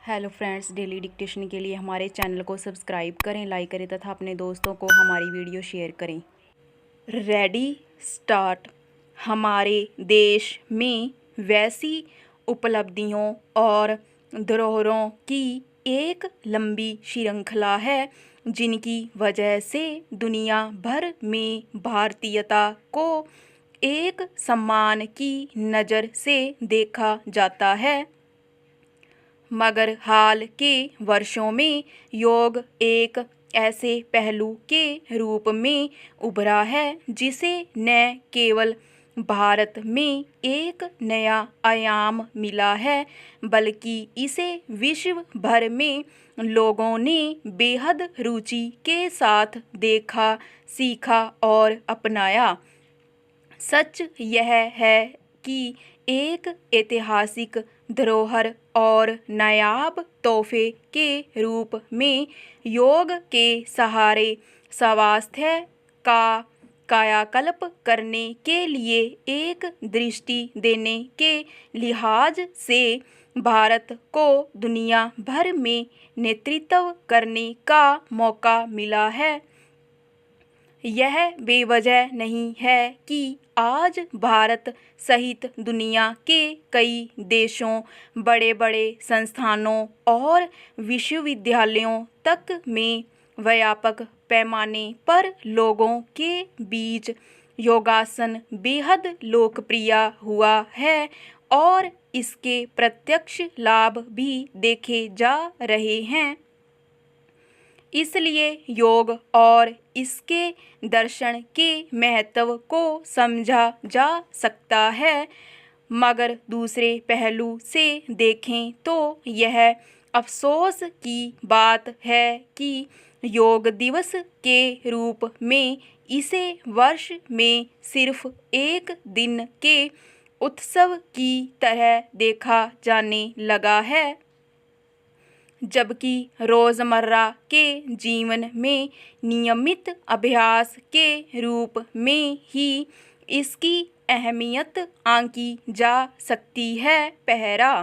Hello friends, daily dictation के लिए हमारे चैनल को सब्सक्राइब करें, लाइक करें तथा अपने दोस्तों को हमारी वीडियो शेयर करें। Ready start. हमारे देश में वैसी उपलब्धियों और धरोहरों की एक लंबी श्रृंखला है जिनकी वजह से दुनिया भर में भारतीयता को एक सम्मान की नज़र से देखा जाता है। मगर हाल के वर्षों में योग एक ऐसे पहलू के रूप में उभरा है जिसे न केवल भारत में एक नया आयाम मिला है, बल्कि इसे विश्व भर में लोगों ने बेहद रुचि के साथ देखा, सीखा और अपनाया। सच यह है कि एक ऐतिहासिक धरोहर और नायाब तोहफे के रूप में योग के सहारे स्वास्थ्य का कायाकल्प करने के लिए एक दृष्टि देने के लिहाज से भारत को दुनिया भर में नेतृत्व करने का मौका मिला है। यह बेवजह नहीं है कि आज भारत सहित दुनिया के कई देशों, बड़े बड़े संस्थानों और विश्वविद्यालयों तक में व्यापक पैमाने पर लोगों के बीच योगासन बेहद लोकप्रिय हुआ है और इसके प्रत्यक्ष लाभ भी देखे जा रहे हैं। इसलिए योग और इसके दर्शन के महत्व को समझा जा सकता है, मगर दूसरे पहलू से देखें तो यह अफसोस की बात है कि योग दिवस के रूप में इसे वर्ष में सिर्फ एक दिन के उत्सव की तरह देखा जाने लगा है, जबकि रोज़मर्रा के जीवन में नियमित अभ्यास के रूप में ही इसकी अहमियत आंकी जा सकती है। पहला,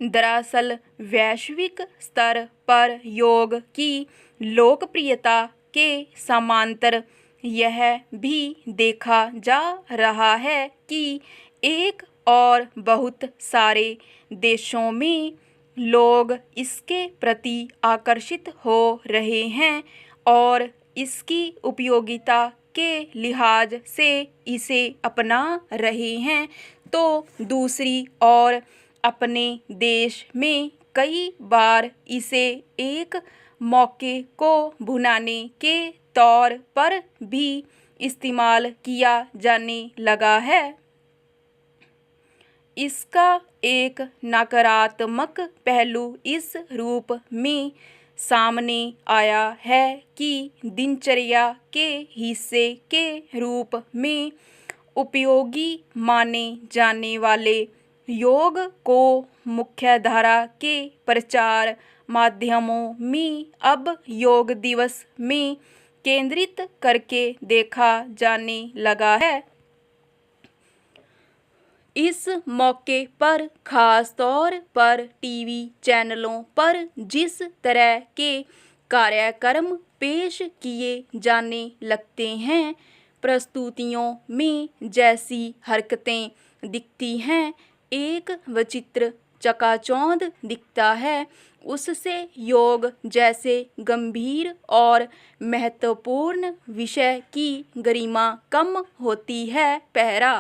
दरअसल वैश्विक स्तर पर योग की लोकप्रियता के समांतर यह भी देखा जा रहा है कि एक और बहुत सारे देशों में लोग इसके प्रति आकर्षित हो रहे हैं और इसकी उपयोगिता के लिहाज से इसे अपना रहे हैं, तो दूसरी ओर अपने देश में कई बार इसे एक मौके को भुनाने के तौर पर भी इस्तेमाल किया जाने लगा है। इसका एक नकारात्मक पहलू इस रूप में सामने आया है कि दिनचर्या के हिस्से के रूप में उपयोगी माने जाने वाले योग को मुख्यधारा के प्रचार माध्यमों में अब योग दिवस में केंद्रित करके देखा जाने लगा है। इस मौके पर खास तौर पर टीवी चैनलों पर जिस तरह के कार्यक्रम पेश किए जाने लगते हैं, प्रस्तुतियों में जैसी हरकतें दिखती हैं, एक विचित्र चकाचौंध दिखता है, उससे योग जैसे गंभीर और महत्वपूर्ण विषय की गरिमा कम होती है। पहला,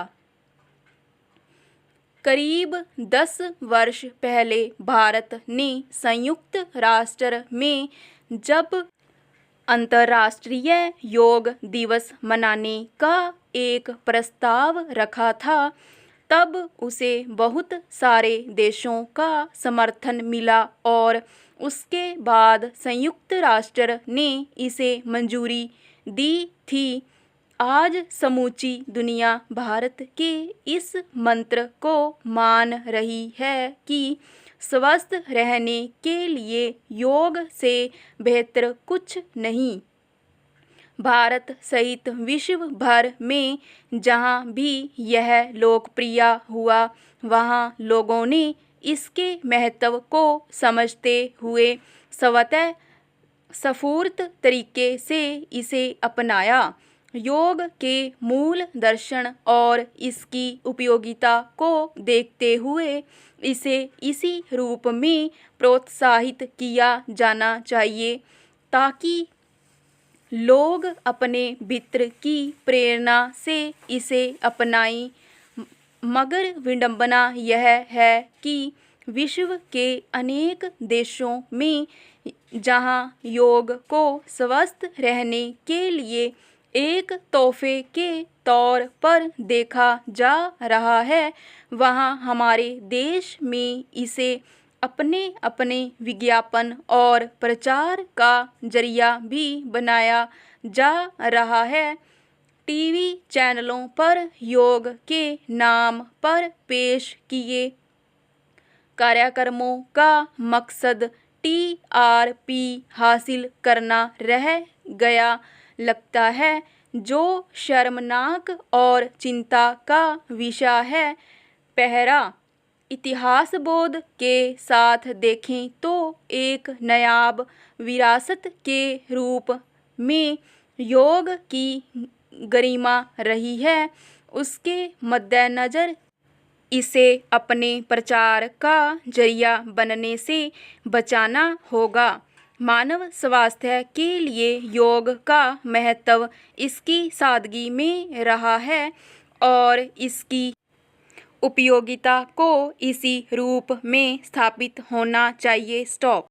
करीब 10 वर्ष पहले भारत ने संयुक्त राष्ट्र में जब अंतर्राष्ट्रीय योग दिवस मनाने का एक प्रस्ताव रखा था, तब उसे बहुत सारे देशों का समर्थन मिला और उसके बाद संयुक्त राष्ट्र ने इसे मंजूरी दी थी। आज समूची दुनिया भारत के इस मंत्र को मान रही है कि स्वस्थ रहने के लिए योग से बेहतर कुछ नहीं। भारत सहित विश्व भर में जहाँ भी यह लोकप्रिय हुआ, वहाँ लोगों ने इसके महत्व को समझते हुए स्वतः स्फूर्त तरीके से इसे अपनाया। योग के मूल दर्शन और इसकी उपयोगिता को देखते हुए इसे इसी रूप में प्रोत्साहित किया जाना चाहिए ताकि लोग अपने भीतर की प्रेरणा से इसे अपनाएं। मगर विडंबना यह है कि विश्व के अनेक देशों में जहां योग को स्वस्थ रहने के लिए एक तोहफे के तौर पर देखा जा रहा है, वहां हमारे देश में इसे अपने अपने विज्ञापन और प्रचार का जरिया भी बनाया जा रहा है। टीवी चैनलों पर योग के नाम पर पेश किए कार्यक्रमों का मकसद TRP हासिल करना रह गया लगता है, जो शर्मनाक और चिंता का विषय है। पहला, इतिहासबोध के साथ देखें तो एक नायाब विरासत के रूप में योग की गरिमा रही है। उसके मद्देनज़र इसे अपने प्रचार का जरिया बनने से बचाना होगा। मानव स्वास्थ्य के लिए योग का महत्व इसकी सादगी में रहा है और इसकी उपयोगिता को इसी रूप में स्थापित होना चाहिए। स्टॉप।